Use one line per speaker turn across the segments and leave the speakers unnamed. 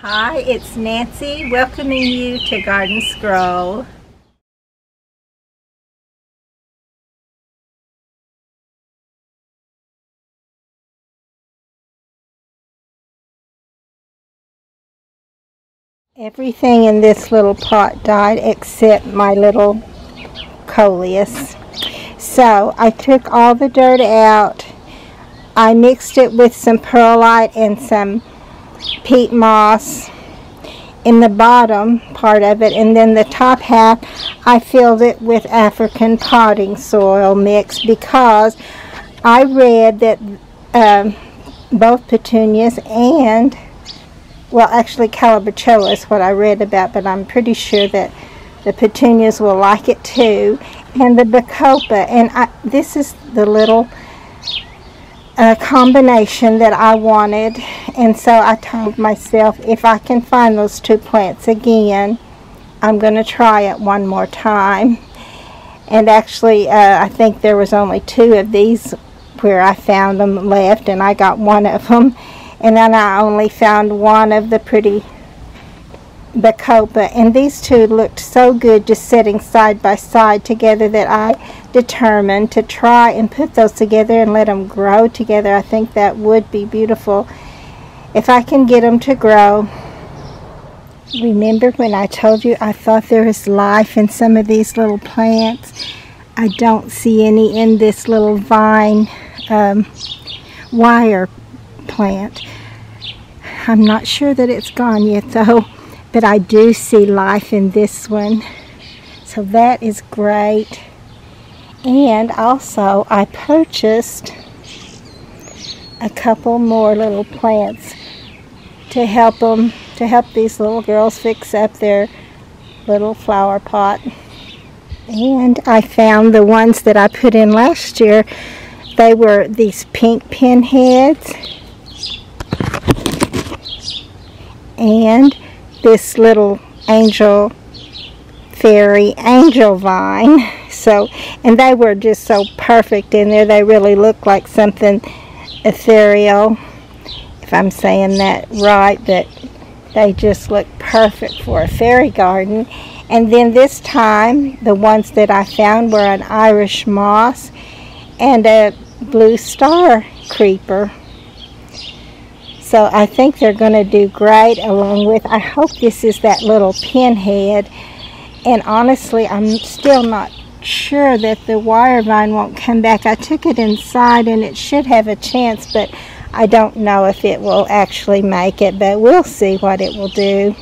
Hi, it's Nancy welcoming you to Garden Scroll. Everything in this little pot died except my little coleus. So I took all the dirt out. I mixed it with some perlite and some peat moss in the bottom part of it, and then the top half I filled it with African potting soil mix because I read that both petunias and, well, actually calabachoa is what I read about, but I'm pretty sure that the petunias will like it too, and the bacopa. And this is the little combination that I wanted, and so I told myself if I can find those two plants again, I'm going to try it one more time. And actually I think there was only two of these where I found them left, and I got one of them, and then I only found one of the pretty bacopa, and these two looked so good just sitting side by side together that I determined to try and put those together and let them grow together. I think that would be beautiful if I can get them to grow. Remember when I told you I thought there was life in some of these little plants? I don't see any in this little vine wire plant. I'm not sure that it's gone yet though, but I do see life in this one, so that is great. And also I purchased a couple more little plants to help these little girls fix up their little flower pot. And I found the ones that I put in last year. They were these pink pinheads and this little angel fairy angel vine. So, and they were just so perfect in there. They really look like something ethereal, if I'm saying that right, but they just look perfect for a fairy garden. And then this time the ones that I found were an Irish moss and a blue star creeper. So I think they're going to do great, along with, I hope this is that little pinhead. And honestly, I'm still not sure that the wire vine won't come back. I took it inside and it should have a chance, but I don't know if it will actually make it, but we'll see what it will do.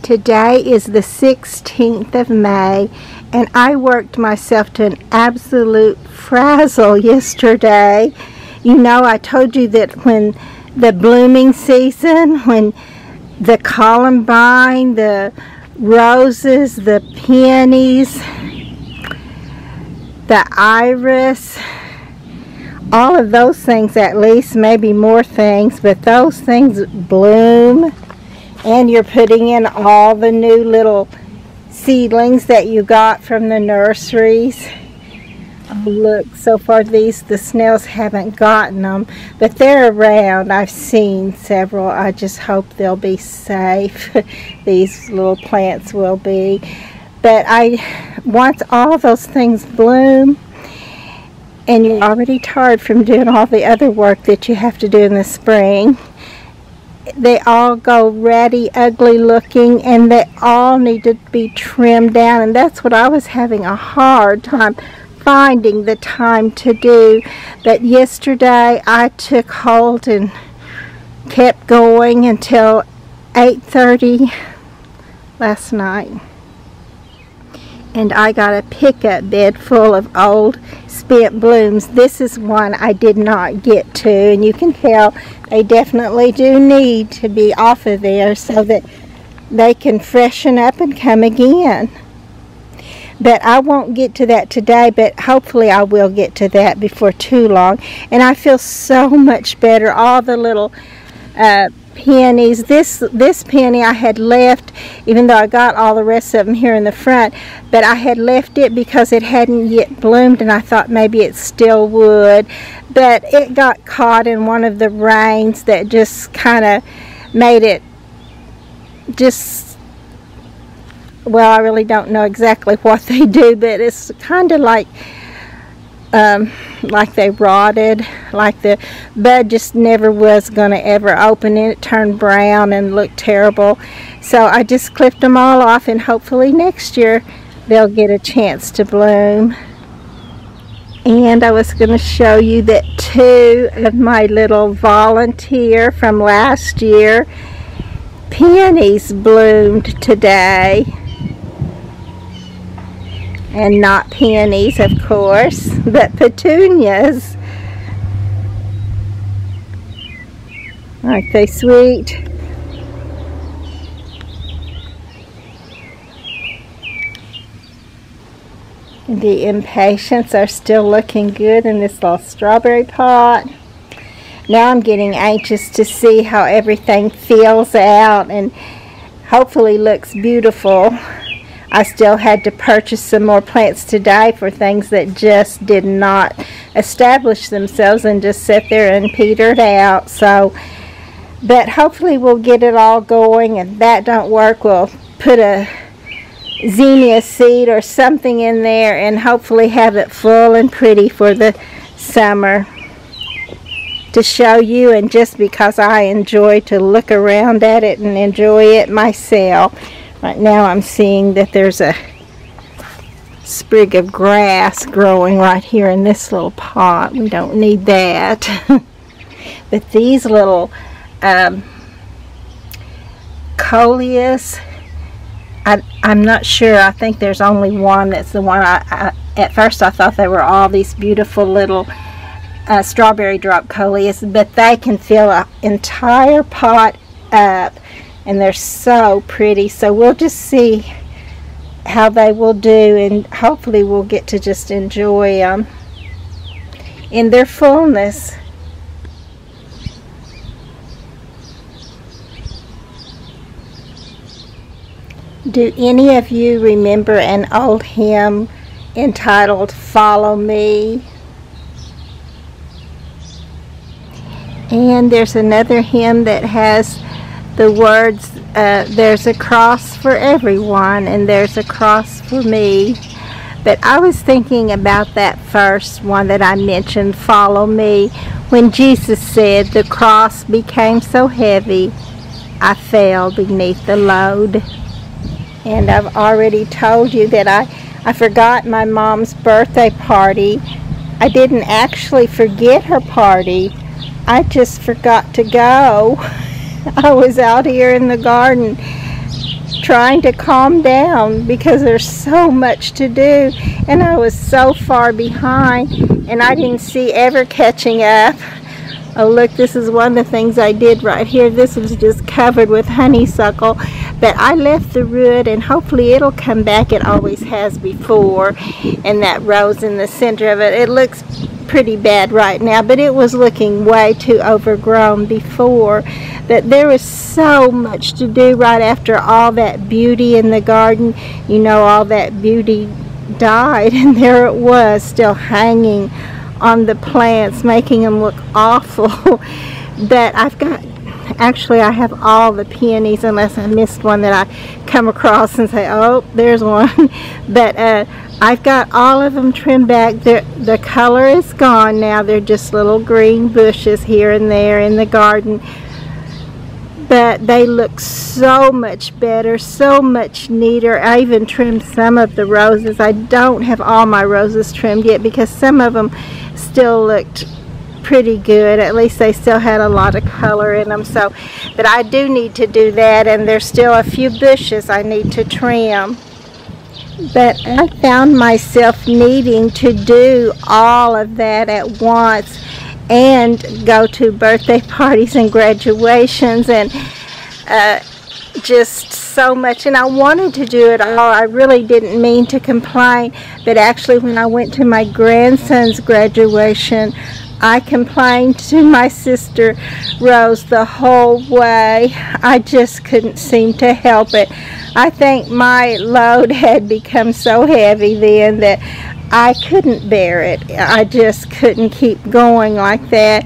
Today is the 16th of May, and I worked myself to an absolute frazzle yesterday. You know, I told you that when the blooming season, when the columbine, the roses, the peonies, the iris, all of those things, at least, maybe more things, but those things bloom, and you're putting in all the new little seedlings that you got from the nurseries. Oh, look, so far the snails haven't gotten them, but they're around. I've seen several. I just hope they'll be safe. These little plants will be. But once all those things bloom, and you're already tired from doing all the other work that you have to do in the spring, they all go ratty, ugly looking, and they all need to be trimmed down, and that's what I was having a hard time finding the time to do. But yesterday I took hold and kept going until 8:30 last night, and I got a pickup bed full of old spent blooms. This is one I did not get to, and you can tell they definitely do need to be off of there so that they can freshen up and come again. But I won't get to that today, but hopefully I will get to that before too long. And I feel so much better. All the little peonies. This peony I had left, even though I got all the rest of them here in the front, but I had left it because it hadn't yet bloomed, and I thought maybe it still would, but it got caught in one of the rains that just kind of made it just, well, I really don't know exactly what they do, but it's kind of like they rotted, like the bud just never was going to ever open, and it turned brown and looked terrible. So I just clipped them all off, and hopefully next year they'll get a chance to bloom. And I was going to show you that 2 of my little volunteer from last year peonies bloomed today. And not peonies, of course, but petunias. Aren't they sweet? The impatiens are still looking good in this little strawberry pot. Now I'm getting anxious to see how everything fills out and hopefully looks beautiful. I still had to purchase some more plants today for things that just did not establish themselves and just sit there and petered out. So, but hopefully we'll get it all going. If that don't work, we'll put a zinnia seed or something in there and hopefully have it full and pretty for the summer to show you, and just because I enjoy to look around at it and enjoy it myself. Right now I'm seeing that there's a sprig of grass growing right here in this little pot. We don't need that. But these little coleus, I'm not sure. I think there's only one that's the one. At first I thought they were all these beautiful little strawberry drop coleus, but they can fill an entire pot up. And they're so pretty. So we'll just see how they will do, and hopefully we'll get to just enjoy them in their fullness. Do any of you remember an old hymn entitled "Follow Me"? And there's another hymn that has the words, there's a cross for everyone and there's a cross for me. But I was thinking about that first one that I mentioned, "Follow Me," when Jesus said, "The cross became so heavy, I fell beneath the load." And I've already told you that I forgot my mom's birthday party. I didn't actually forget her party. I just forgot to go. I was out here in the garden trying to calm down because there's so much to do, and I was so far behind, and I didn't see ever catching up. Oh look, this is one of the things I did right here. This was just covered with honeysuckle, but I left the root, and hopefully it'll come back. It always has before. And that rose in the center of it, it looks pretty bad right now, but it was looking way too overgrown before. That there was so much to do right after all that beauty in the garden. You know, all that beauty died, and there it was still hanging on the plants, making them look awful. But I've got, actually I have all the peonies, unless I missed one that I come across and say, oh, there's one. But I've got all of them trimmed back. The color is gone now. They're just little green bushes here and there in the garden. But they look so much better, so much neater. I even trimmed some of the roses. I don't have all my roses trimmed yet because some of them still looked pretty good. At least they still had a lot of color in them. So, but I do need to do that, and there's still a few bushes I need to trim. But I found myself needing to do all of that at once and go to birthday parties and graduations and just so much, and I wanted to do it all. I really didn't mean to complain, but actually when I went to my grandson's graduation, I complained to my sister Rose the whole way. I just couldn't seem to help it. I think my load had become so heavy then that I couldn't bear it. I just couldn't keep going like that.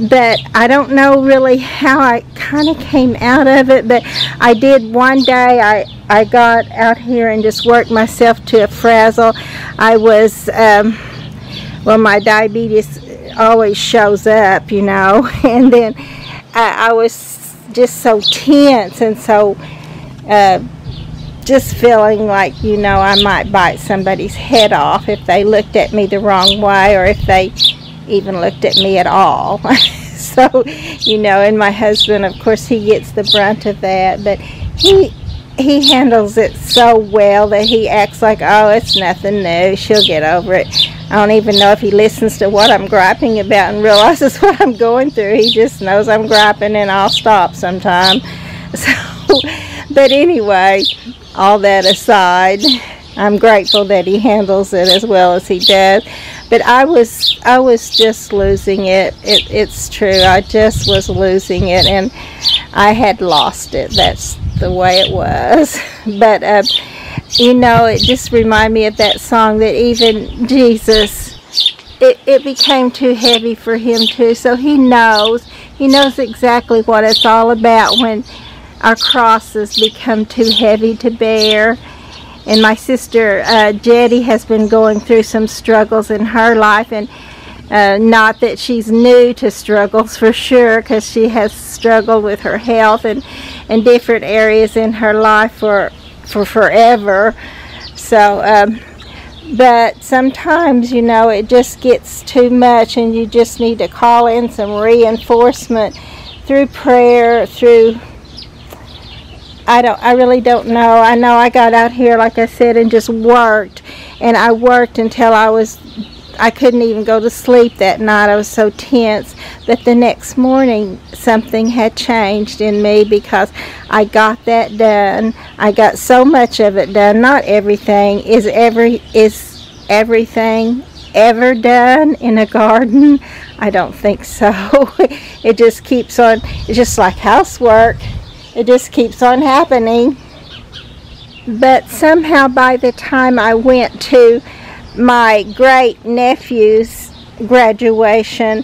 But I don't know really how I kind of came out of it, but I did one day. I got out here and just worked myself to a frazzle. I was, well, my diabetes always shows up, you know, and then I was just so tense and so just feeling like, you know, I might bite somebody's head off if they looked at me the wrong way, or if they even looked at me at all. So, you know, and my husband, of course, he gets the brunt of that, but he handles it so well that he acts like, oh, it's nothing new, she'll get over it. I don't even know if he listens to what I'm griping about and realizes what I'm going through. He just knows I'm griping, and I'll stop sometime. So, but anyway, all that aside, I'm grateful that he handles it as well as he does. But I was just losing it. It's true. I just was losing it, and I had lost it. That's the way it was. But you know, it just reminded me of that song that even Jesus, it became too heavy for him too. So he knows exactly what it's all about when our crosses become too heavy to bear. And my sister Jetty has been going through some struggles in her life, and not that she's new to struggles, for sure, because she has struggled with her health and different areas in her life for forever. So but sometimes, you know, it just gets too much, and you just need to call in some reinforcement through prayer, through, I really don't know. I know I got out here, like I said, and just worked. And I worked until I couldn't even go to sleep that night. I was so tense. But the next morning, something had changed in me, because I got that done. I got so much of it done. Not everything. Is everything ever done in a garden? I don't think so. It just keeps on. It's just like housework. It just keeps on happening. But somehow by the time I went to my great nephew's graduation,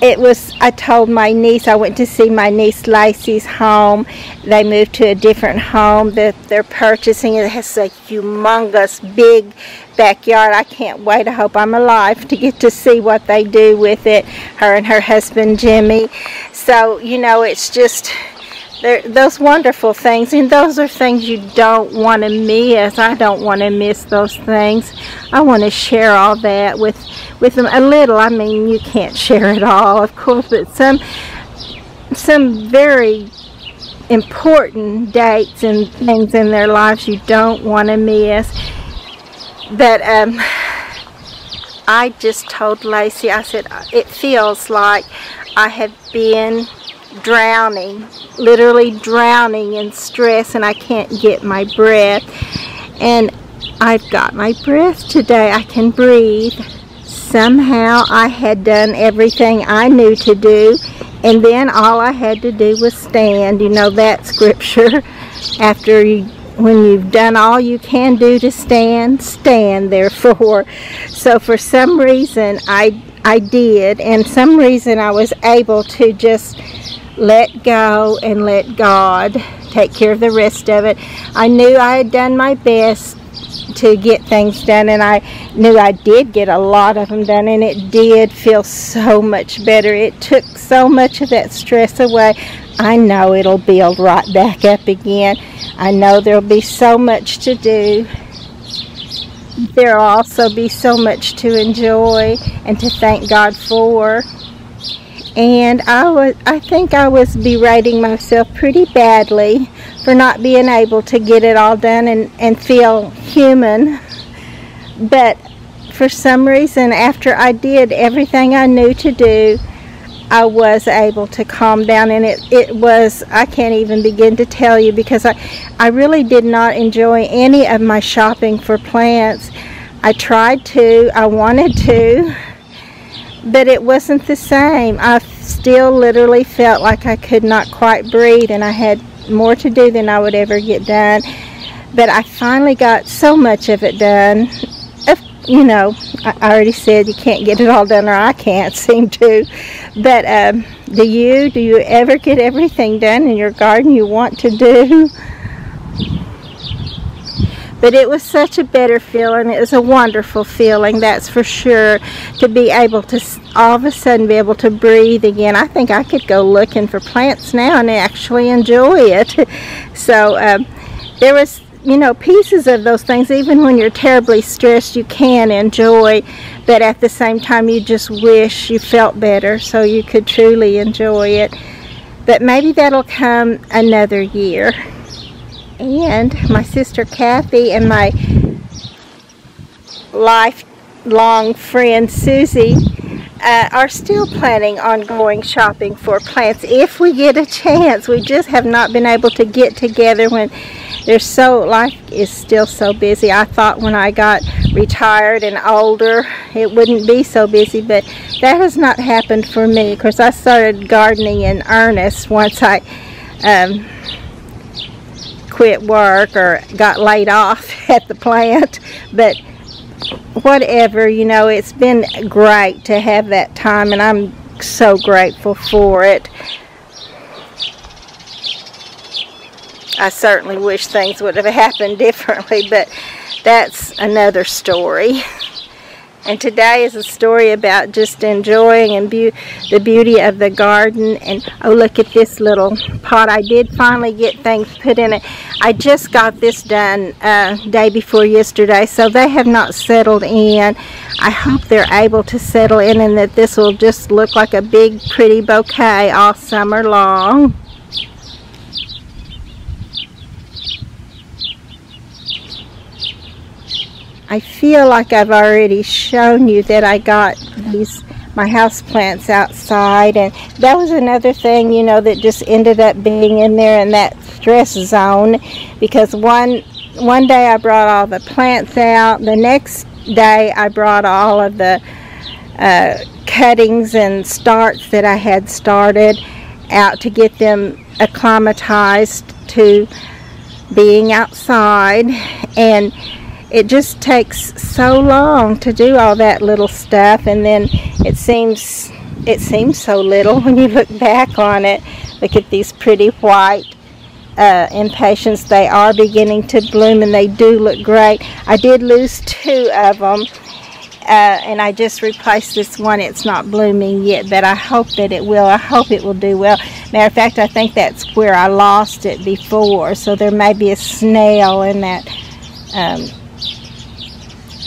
I told my niece, I went to see my niece Lacey's home. They moved to a different home that they're purchasing. It has a humongous big backyard. I can't wait. I hope I'm alive to get to see what they do with it, her and her husband Jimmy. So, you know, it's just those wonderful things, and those are things you don't want to miss. I don't want to miss those things. I want to share all that with them a little. I mean, you can't share it all, of course, but some very important dates and things in their lives you don't want to miss. But I just told Lacey, I said, it feels like I have been drowning, literally drowning in stress, and I can't get my breath. And I've got my breath today. I can breathe. Somehow I had done everything I knew to do, and then all I had to do was stand. You know that scripture, when you've done all you can do to stand, stand therefore. So for some reason I did, and some reason I was able to just let go and let God take care of the rest of it. I knew I had done my best to get things done, and I knew I did get a lot of them done, and it did feel so much better. It took so much of that stress away. I know it'll build right back up again. I know there'll be so much to do. There'll also be so much to enjoy and to thank God for. And I think I was berating myself pretty badly for not being able to get it all done and feel human. But for some reason, after I did everything I knew to do, I was able to calm down, and it was, I can't even begin to tell you, because I really did not enjoy any of my shopping for plants. I tried to, I wanted to, but it wasn't the same. I still literally felt like I could not quite breathe, and I had more to do than I would ever get done. But I finally got so much of it done. You know, I already said you can't get it all done, or I can't seem to. But do you ever get everything done in your garden you want to do? But it was such a better feeling. It was a wonderful feeling, that's for sure, to be able to all of a sudden be able to breathe again. I think I could go looking for plants now and actually enjoy it. So there was, you know, pieces of those things. Even when you're terribly stressed, you can enjoy, but at the same time you just wish you felt better so you could truly enjoy it. But maybe that'll come another year. And my sister Kathy and my lifelong friend Susie are still planning on going shopping for plants if we get a chance. We just have not been able to get together when life is still so busy. I thought when I got retired and older it wouldn't be so busy, but that has not happened for me. Of course, I started gardening in earnest once I quit work or got laid off at the plant. But whatever, you know, it's been great to have that time, and I'm so grateful for it. I certainly wish things would have happened differently, but that's another story. And today is a story about just enjoying and the beauty of the garden. And oh, look at this little pot. I did finally get things put in it. I just got this done day before yesterday, so they have not settled in. I hope they're able to settle in and that this will just look like a big pretty bouquet all summer long. I feel like I've already shown you that I got my house plants outside, and that was another thing, you know, that just ended up being in there in that stress zone, because one day I brought all the plants out. The next day I brought all of the cuttings and starts that I had started out to get them acclimatized to being outside. And it just takes so long to do all that little stuff, and then it seems so little when you look back on it. Look at these pretty white impatiens. They are beginning to bloom, and they do look great. I did lose 2 of them, and I just replaced this one. It's not blooming yet, but I hope that it will. I hope it will do well. Matter of fact, I think that's where I lost it before, so there may be a snail in that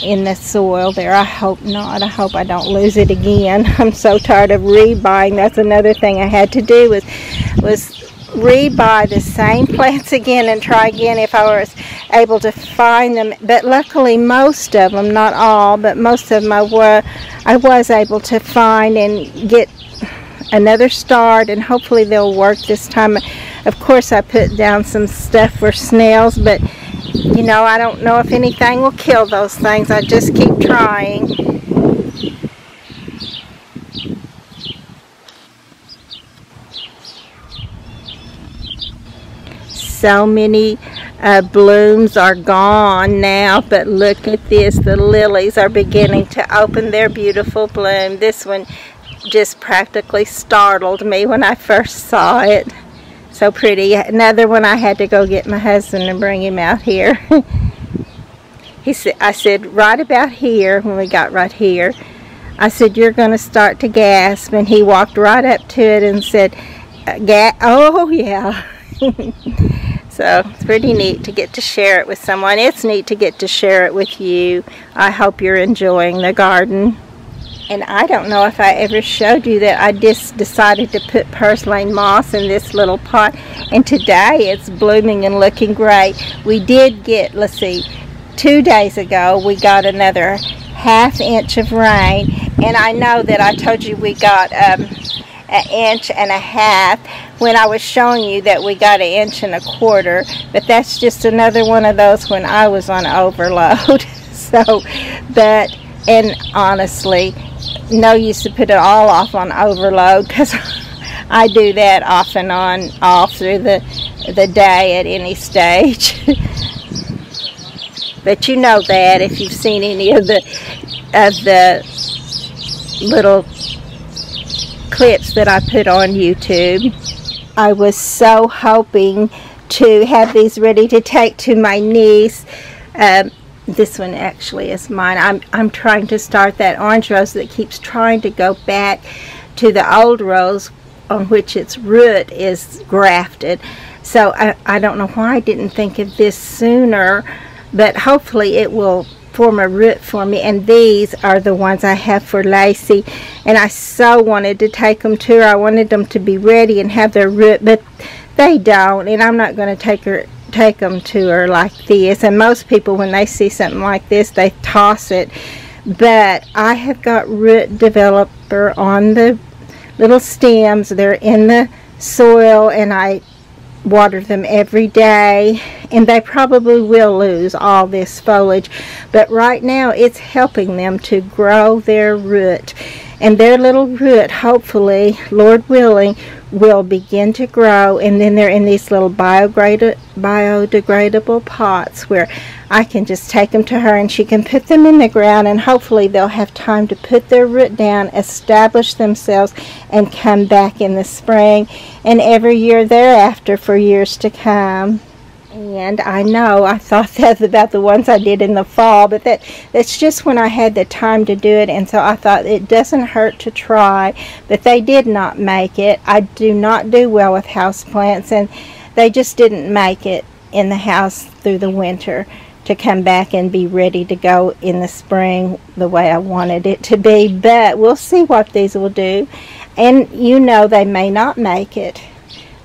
in the soil there. I hope not. I hope I don't lose it again. I'm so tired of rebuying. That's another thing I had to do was rebuy the same plants again and try again if I was able to find them. But luckily most of them, not all, but most of them I was able to find and get another start, and hopefully they'll work this time. Of course I put down some stuff for snails, but you know, I don't know if anything will kill those things. I just keep trying. So many blooms are gone now, but look at this. The lilies are beginning to open their beautiful bloom. This one just practically startled me when I first saw it. So pretty. Another one I had to go get my husband and bring him out here. I said, right about here, when we got right here, I said, you're going to start to gasp. And he walked right up to it and said, oh yeah. So it's pretty neat to get to share it with someone. It's neat to get to share it with you. I hope you're enjoying the garden. And I don't know if I ever showed you that I just decided to put purslane moss in this little pot. And today it's blooming and looking great. We did get, let's see, 2 days ago we got another ½ inch of rain. And I know that I told you we got 1.5 inches when I was showing you that we got 1.25 inches, but that's just another one of those when I was on overload. So, but, and honestly, no use to put it all off on overload, because I do that off and on, off through the day at any stage. But you know that if you've seen any of the little clips that I put on YouTube. I was so hoping to have these ready to take to my niece. This one actually is mine. I'm trying to start that orange rose that keeps trying to go back to the old rose on which its root is grafted. So I don't know why I didn't think of this sooner, but hopefully it will form a root for me. And these are the ones I have for Lacey, and I so wanted to take them to her. I wanted them to be ready and have their root, but they don't, and I'm not going to take them to her like this. And most people, when they see something like this, they toss it. But I have got root developer on the little stems. They're in the soil, and I water them every day, and they probably will lose all this foliage, but right now it's helping them to grow their root, and their little root, hopefully, Lord willing, will begin to grow, and then they're in these little biodegradable pots where I can just take them to her and she can put them in the ground, and hopefully they'll have time to put their root down, establish themselves, and come back in the spring and every year thereafter for years to come. And I know I thought that about the ones I did in the fall, but that's just when I had the time to do it, and so I thought it doesn't hurt to try. But they did not make it. I do not do well with houseplants, and they just didn't make it in the house through the winter to come back and be ready to go in the spring the way I wanted it to be. But we'll see what these will do, and you know they may not make it,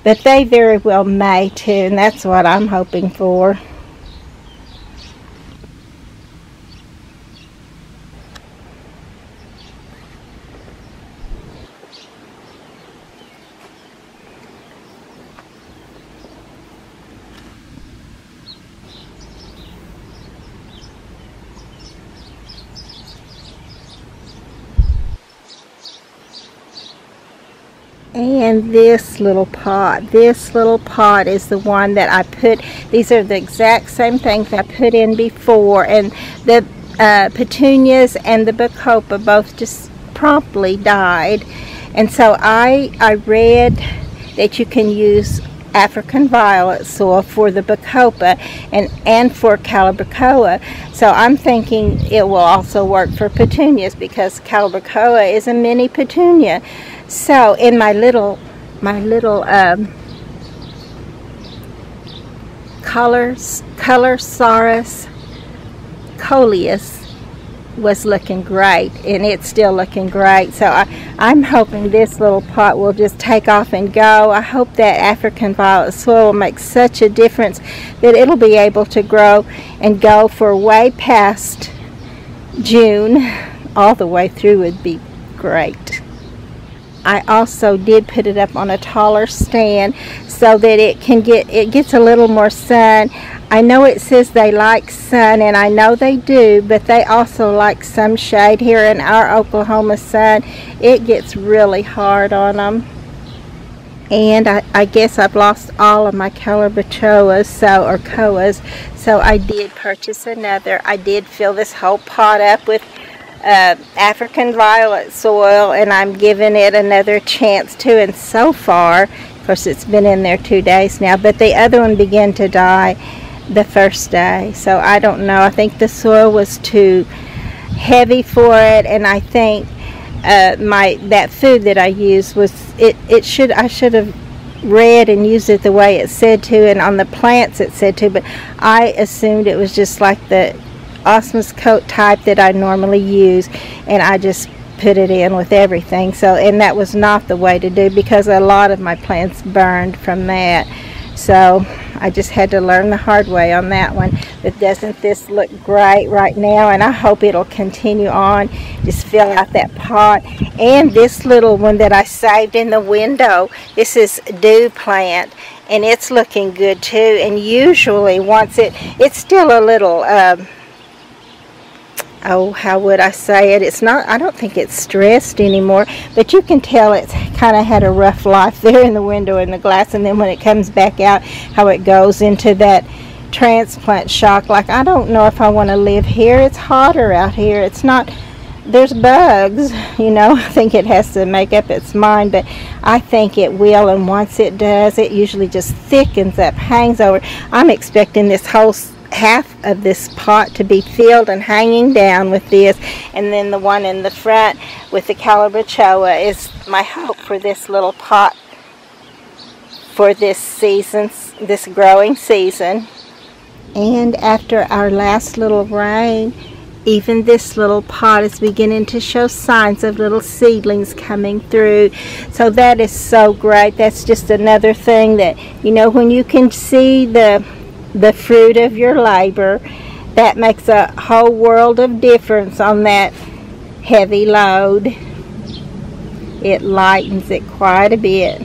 but they very well may too, and that's what I'm hoping for. And this little pot is the one that I put. These are the exact same things I put in before, and the petunias and the bacopa both just promptly died. And so I read that you can use African violet soil for the bacopa and for calibrachoa. So I'm thinking it will also work for petunias, because calibrachoa is a mini petunia. So in my little Colorsaurus coleus was looking great, and it's still looking great. So I'm hoping this little pot will just take off and go. I hope that African violet soil will make such a difference that it'll be able to grow and go for way past June. All the way through would be great. I also did put it up on a taller stand so that it gets a little more sun. I know it says they like sun, and I know they do, but they also like some shade. Here in our Oklahoma sun, it gets really hard on them. And I guess I've lost all of my calibrachoas, or coas, so I did purchase another. I did fill this whole pot up with African violet soil, and I'm giving it another chance too. And so far, of course, it's been in there 2 days now, but the other one began to die the first day. So I don't know, I think the soil was too heavy for it, and I think that food that I used was I should have read and used it the way it said to, and on the plants it said to, but I assumed it was just like the osmosis coat type that I normally use, and I just put it in with everything. So, and that was not the way to do, because a lot of my plants burned from that. So I just had to learn the hard way on that one. But doesn't this look great right now? And I hope it'll continue on. Just fill out that pot. And this little one that I saved in the window, this is dew plant, and it's looking good too. And usually once it's still a little oh, how would I say it? It's not, I don't think it's stressed anymore, but you can tell it's kind of had a rough life there in the window in the glass, and then when it comes back out, how it goes into that transplant shock. Like, I don't know if I want to live here. It's hotter out here. It's not, there's bugs, you know. I think it has to make up its mind, but I think it will, and once it does, it usually just thickens up, hangs over. I'm expecting this whole half of this pot to be filled and hanging down with this, and then the one in the front with the calabachoa is my hope for this little pot for this season, this growing season. And after our last little rain, even this little pot is beginning to show signs of little seedlings coming through. So that is so great. That's just another thing that, you know, when you can see the fruit of your labor, that makes a whole world of difference on that heavy load. It lightens it quite a bit.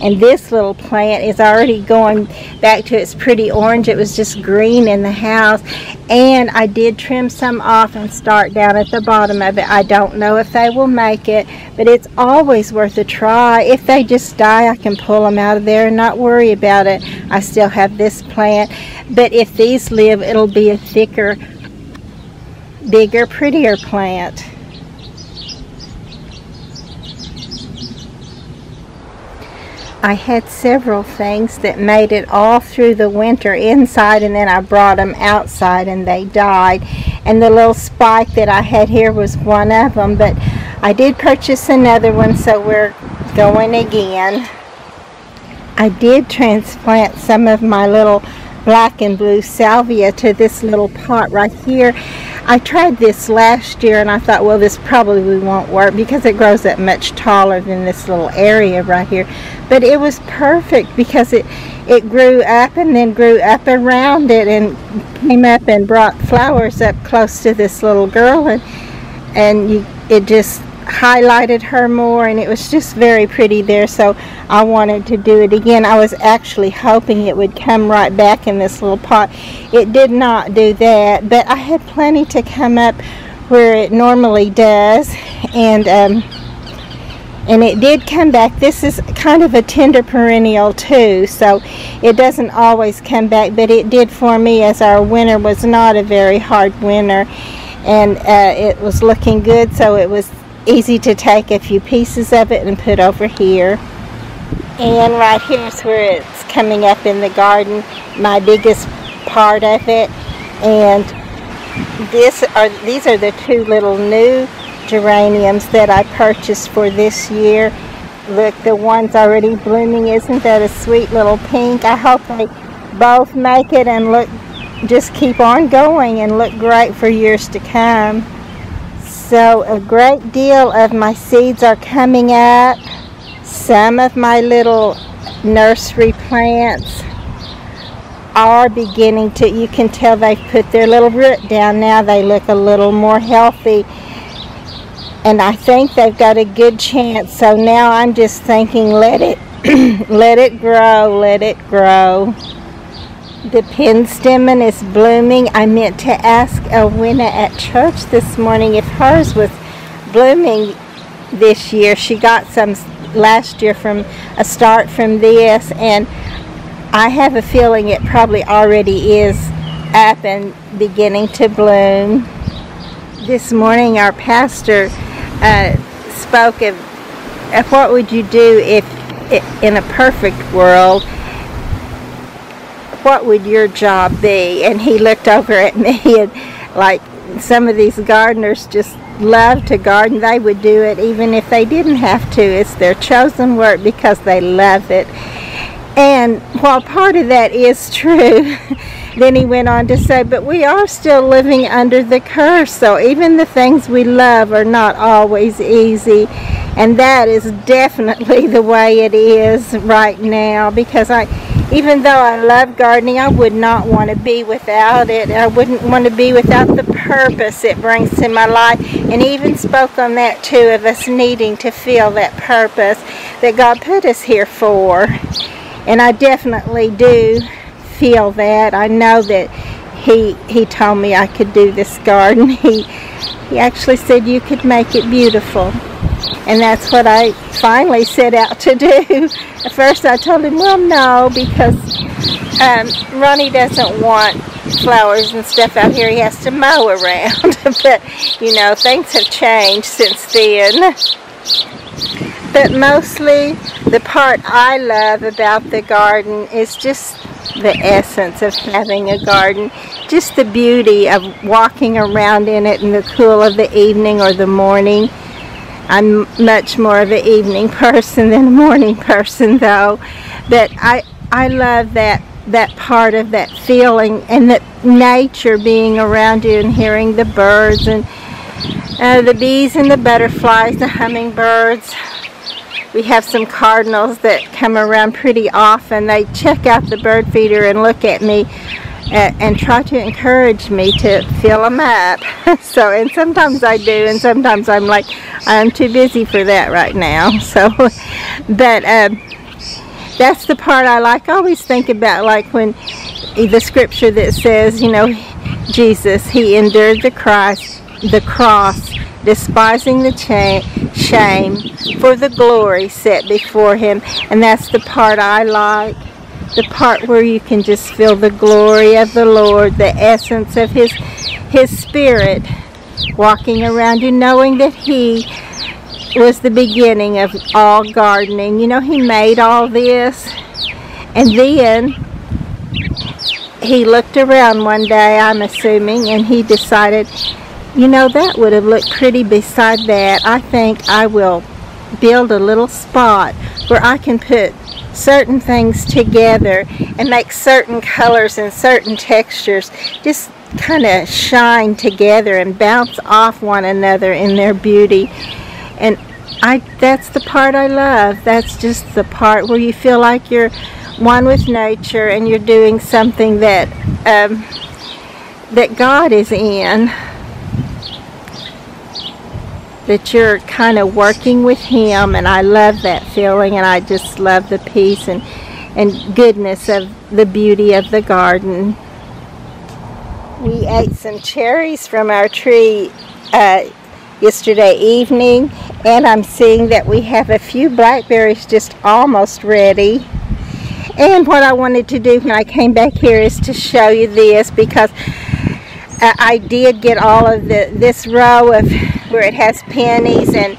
And this little plant is already going back to its pretty orange. It was just green in the house, and I did trim some off and start down at the bottom of it. I don't know if they will make it, but it's always worth a try. If they just die, I can pull them out of there and not worry about it. I still have this plant, but if these live, it'll be a thicker, bigger, prettier plant. I had several things that made it all through the winter inside, and then I brought them outside and they died. And the little spike that I had here was one of them, but I did purchase another one, so we're going again. I did transplant some of my little black and blue salvia to this little pot right here. I tried this last year and I thought, well, this probably won't work because it grows up much taller than this little area right here. But it was perfect because it grew up and then grew up around it and came up and brought flowers up close to this little girl, and it just highlighted her more, and it was just very pretty there. So I wanted to do it again. I was actually hoping it would come right back in this little pot. It did not do that, but I had plenty to come up where it normally does, and it did come back. This is kind of a tender perennial too, so it doesn't always come back, but it did for me, as our winter was not a very hard winter, and it was looking good, so it was easy to take a few pieces of it and put over here. And right here is where it's coming up in the garden, my biggest part of it. And these are the two little new geraniums that I purchased for this year. Look, the one's already blooming. Isn't that a sweet little pink? I hope they both make it and just keep on going and look great for years to come. So a great deal of my seeds are coming up. Some of my little nursery plants are beginning to, you can tell they've put their little root down now. They look a little more healthy, and I think they've got a good chance. So now I'm just thinking, let it let it grow, let it grow. The penstemon is blooming. I meant to ask Elwina at church this morning if hers was blooming this year. She got some last year from a start from this, and I have a feeling it probably already is up and beginning to bloom. This morning our pastor spoke of what would you do if in a perfect world, what would your job be? And he looked over at me, and like some of these gardeners just love to garden. They would do it even if they didn't have to. It's their chosen work because they love it. And while part of that is true, then he went on to say, but we are still living under the curse, so even the things we love are not always easy. And that is definitely the way it is right now, because even though I love gardening, I would not want to be without it. I wouldn't want to be without the purpose it brings to my life. And he even spoke on that too, of us needing to feel that purpose that God put us here for. And I definitely do feel that. I know that he told me I could do this garden. He actually said you could make it beautiful. And that's what I finally set out to do. At first I told him, well, no, because Ronnie doesn't want flowers and stuff out here. He has to mow around. But, you know, things have changed since then. But mostly the part I love about the garden is just the essence of having a garden. Just the beauty of walking around in it in the cool of the evening or the morning. I'm much more of an evening person than a morning person, though. But I love that part of that feeling, and that nature being around you and hearing the birds and the bees and the butterflies, the hummingbirds. We have some cardinals that come around pretty often. They check out the bird feeder and look at me and try to encourage me to fill them up. So, and sometimes I do, and sometimes I'm like, I'm too busy for that right now. So, but that's the part I like. I always think about, like, when the scripture that says, you know, Jesus, he endured the cross, despising the shame for the glory set before him. And that's the part I like. The part where you can just feel the glory of the Lord, the essence of his spirit walking around you, knowing that he was the beginning of all gardening. You know, he made all this, and then he looked around one day, I'm assuming, and he decided, you know, that would have looked pretty beside that. I think I will build a little spot where I can put certain things together and make certain colors and certain textures just kind of shine together and bounce off one another in their beauty. And that's the part I love. That's just the part where you feel like you're one with nature and you're doing something that that God is in, that you're kind of working with him. And I love that feeling, and I just love the peace and goodness of the beauty of the garden. We ate some cherries from our tree yesterday evening, and I'm seeing that we have a few blackberries just almost ready. And what I wanted to do when I came back here is to show you this, because I did get all of this row of where it has peonies and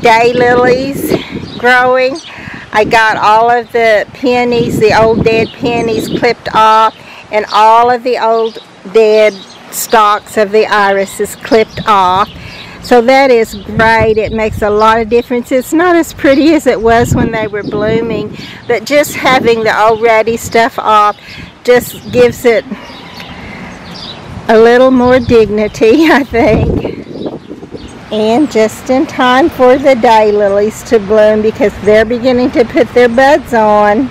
daylilies growing. I got all of the peonies, the old dead peonies, clipped off, and all of the old dead stalks of the irises clipped off. So that is great. It makes a lot of difference. It's not as pretty as it was when they were blooming, but just having the already stuff off just gives it a little more dignity, I think. And just in time for the daylilies to bloom, because they're beginning to put their buds on.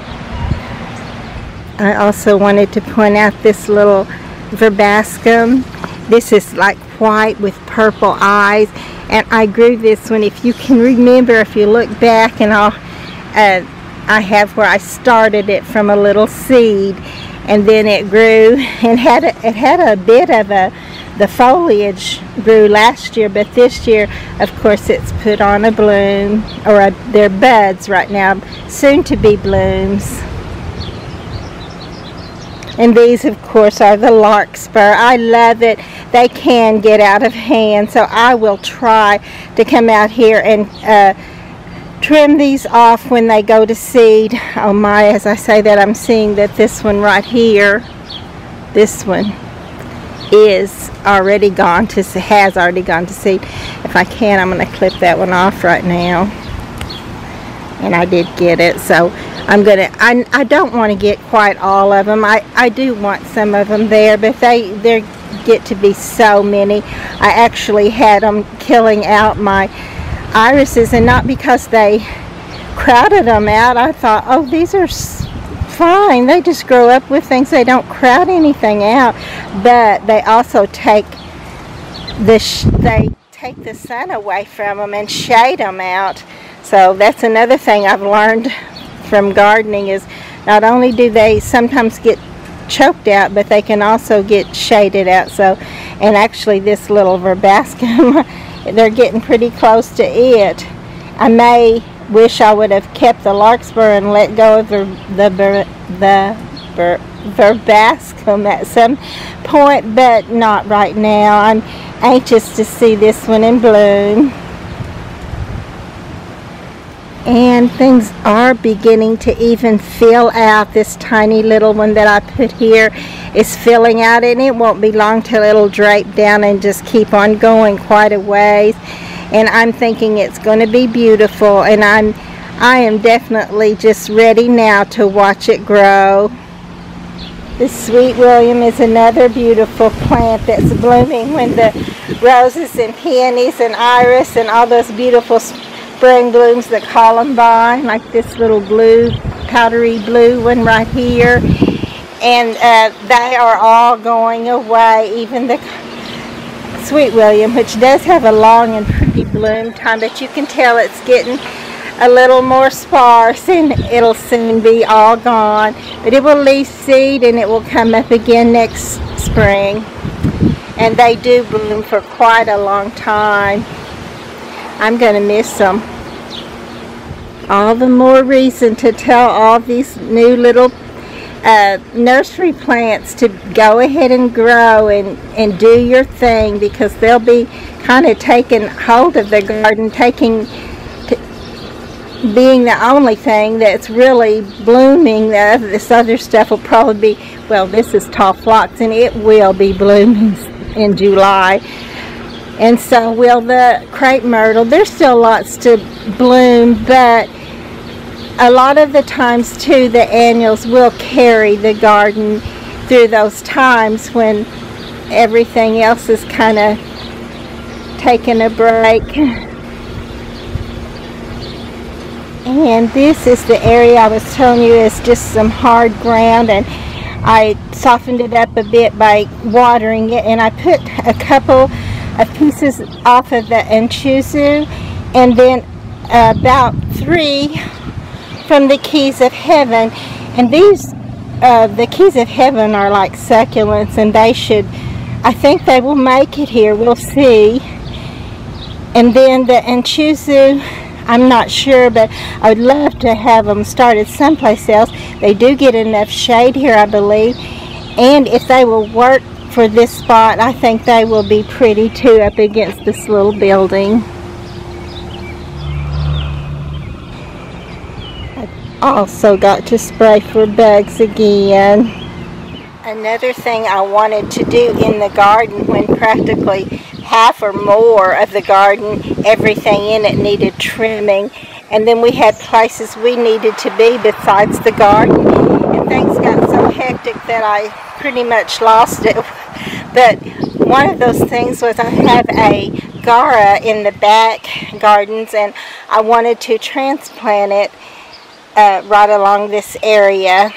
I also wanted to point out this little verbascum. This is like white with purple eyes, and I grew this one. If you can remember, if you look back, and I have where I started it from a little seed, and then it grew and it had a bit of the foliage grew last year, but this year, of course, it's put on a bloom, or they're buds right now, soon to be blooms. And these, of course, are the larkspur. I love it. They can get out of hand, so I will try to come out here and trim these off when they go to seed. Oh my, as I say that, I'm seeing that this one right here, this one is already gone to, has already gone to seed. If I can, I'm going to clip that one off right now. And I did get it, so I'm gonna, I don't want to get quite all of them. I do want some of them there, but they get to be so many. I actually had them killing out my irises, and not because they crowded them out. I thought, oh, these are fine. They just grow up with things. They don't crowd anything out. But they also take the sun away from them and shade them out. So that's another thing I've learned from gardening, is not only do they sometimes get choked out, but they can also get shaded out. So, and actually this little verbascum, they're getting pretty close to it. I may wish I would have kept the larkspur and let go of the verbascum at some point, but not right now. I'm anxious to see this one in bloom. And things are beginning to even fill out. This tiny little one that I put here is filling out, and it won't be long till it'll drape down and just keep on going quite a ways. And I'm thinking it's going to be beautiful, and I am definitely just ready now to watch it grow. This Sweet William is another beautiful plant that's blooming when the roses and peonies and iris and all those beautiful spring blooms, the columbine, like this little blue, powdery blue one right here. And they are all going away, even the Sweet William, which does have a long and pretty bloom time, but you can tell it's getting a little more sparse, and it'll soon be all gone. But it will leave seed, and it will come up again next spring. And they do bloom for quite a long time. I'm going to miss them. All the more reason to tell all these new little nursery plants to go ahead and grow and do your thing, because they'll be kind of taking hold of the garden, being the only thing that's really blooming. This other stuff will probably be, well, this is tall phlox, and it will be blooming in July. And so will the crepe myrtle. There's still lots to bloom, but a lot of the times too, the annuals will carry the garden through those times when everything else is kind of taking a break. And this is the area I was telling you is just some hard ground, and I softened it up a bit by watering it, and I put a couple of pieces off of the anchuzu, and then about 3 from the keys of heaven. And these the keys of heaven are like succulents, and they should, I think they will make it here, we'll see. And then the anchuzu, I'm not sure, but I would love to have them started someplace else. They do get enough shade here, I believe, and if they will work for this spot, I think they will be pretty too up against this little building. I've also got to spray for bugs again. Another thing I wanted to do in the garden, when practically half or more of the garden, everything in it needed trimming, and then we had places we needed to be besides the garden, and things got so hectic that I pretty much lost it. But one of those things was, I have a gara in the back gardens, and I wanted to transplant it right along this area.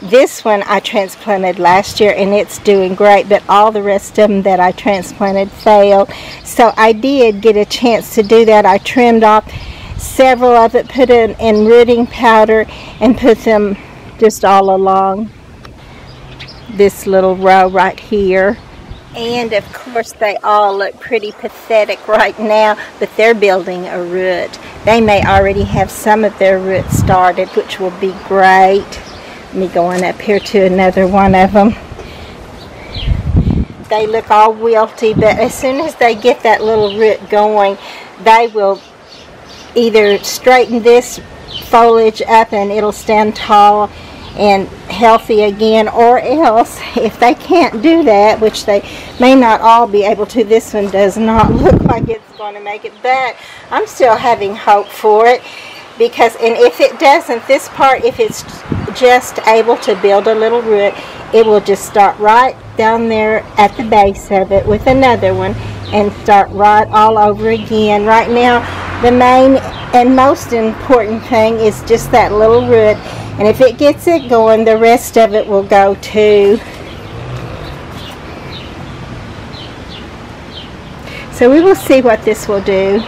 This one I transplanted last year, and it's doing great, but all the rest of them that I transplanted failed. So I did get a chance to do that. I trimmed off several of it, put it in rooting powder, and put them just all along this little row right here. And of course they all look pretty pathetic right now, but they're building a root. They may already have some of their roots started, which will be great. Let me go on up here to another one of them. They look all wilty, but as soon as they get that little root going, they will either straighten this foliage up and it'll stand tall and healthy again, or else, if they can't do that, which they may not all be able to, this one does not look like it's going to make it, but I'm still having hope for it. Because, and if it doesn't, this part, if it's just able to build a little root, it will just start right down there at the base of it with another one, and start right all over again. Right now, the main and most important thing is just that little root, and if it gets it going, the rest of it will go too. So we will see what this will do.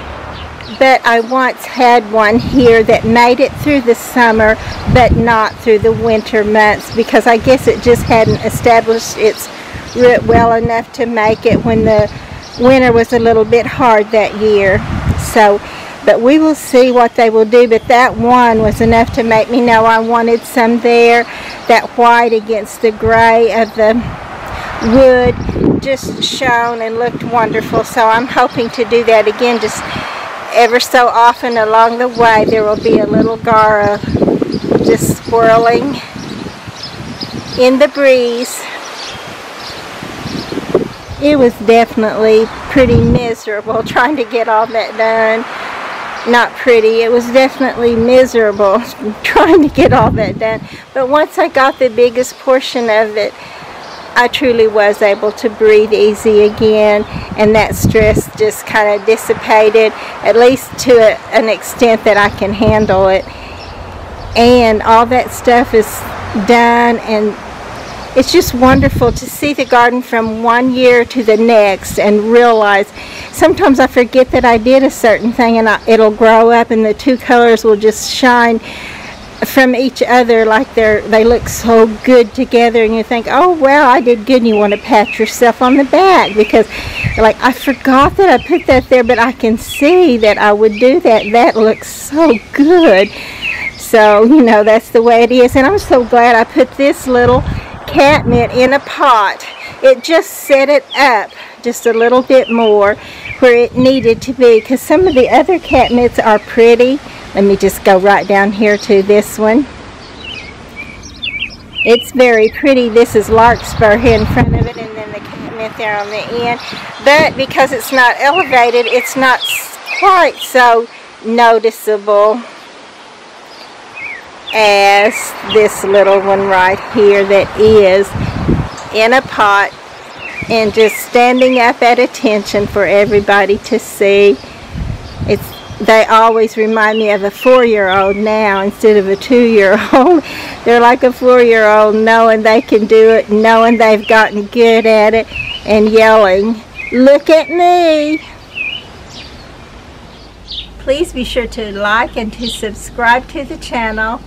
But I once had one here that made it through the summer but not through the winter months, because I guess it just hadn't established its root well enough to make it when the winter was a little bit hard that year. So, but we will see what they will do. But that one was enough to make me know I wanted some there. That white against the gray of the wood just shone and looked wonderful. So I'm hoping to do that again. Just ever so often along the way there will be a little Gara just swirling in the breeze. It was definitely pretty miserable trying to get all that done. Not pretty, it was definitely miserable trying to get all that done. But once I got the biggest portion of it, I truly was able to breathe easy again, and that stress just kind of dissipated, at least to an extent that I can handle it. And all that stuff is done, and it's just wonderful to see the garden from one year to the next and realize sometimes I forget that I did a certain thing, and it'll grow up and the two colors will just shine from each other like they look so good together, and you think, oh well, I did good, and you want to pat yourself on the back because like, I forgot that I put that there, but I can see that I would do that. That looks so good. So you know, that's the way it is. And I'm so glad I put this little catmint in a pot. It just set it up just a little bit more where it needed to be, because some of the other catmints are pretty. Let me just go right down here to this one. It's very pretty. This is larkspur here in front of it, and then the catmint there on the end. But because it's not elevated, it's not quite so noticeable as this little one right here that is in a pot and just standing up at attention for everybody to see. They always remind me of a 4-year-old now instead of a 2-year-old. They're like a 4-year-old, knowing they can do it, knowing they've gotten good at it, and yelling, "Look at me!" Please be sure to like and to subscribe to the channel.